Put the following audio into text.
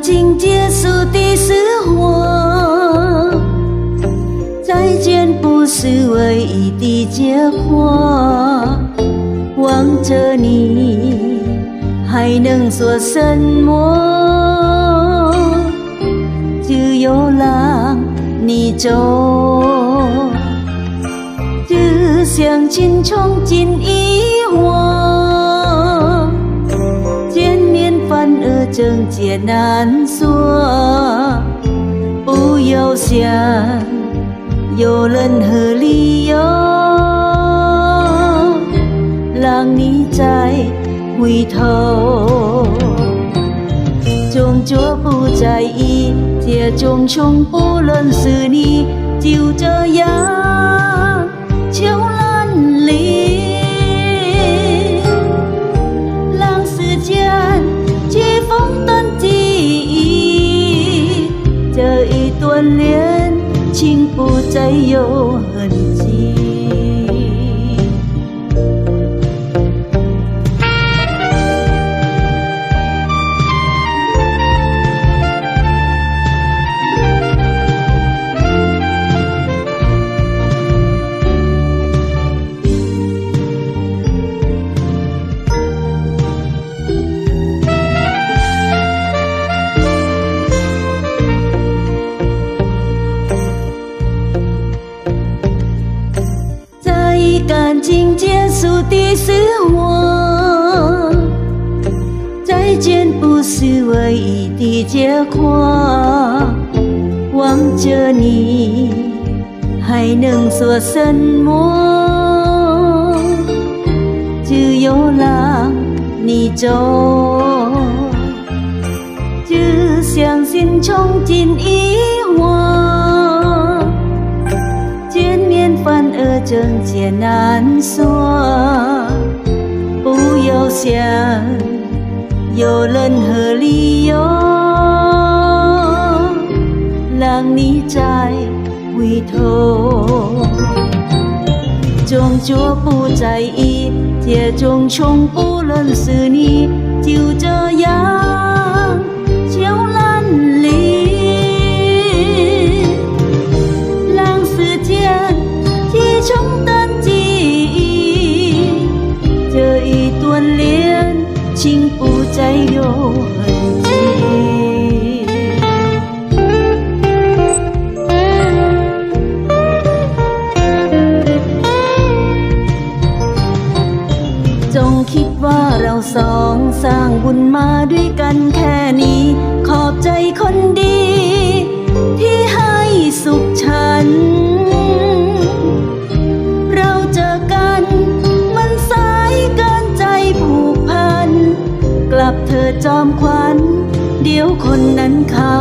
情结束的时候，再见不是唯一的结果，望着你还能说什么，只有让你走，只想轻冲进遗忘，见面反而症结难说，不要想有任何理由让你再回头，终究不在意这种穷不认识你就这样悄然离，让时间去风淡记忆，这一段恋情不再有痕迹。感情结束的时候，再见不是唯一的结果，望着你还能说什么，只有让你走，只相信冲进遗忘，见面反而症结难说，不要想有任何理由让你再回头，终究不在意这种穷不认识你就这样悄然离，让时间冲淡记忆，这一段恋情不再有痕迹。จงคิดว่าเราสองสร้างบุญมาด้วยกันแค่นี้ขอบใจคนดีที่ให้สุขฉันกลับเธอจอมขวัญเดี๋ยวคนนั้นเขา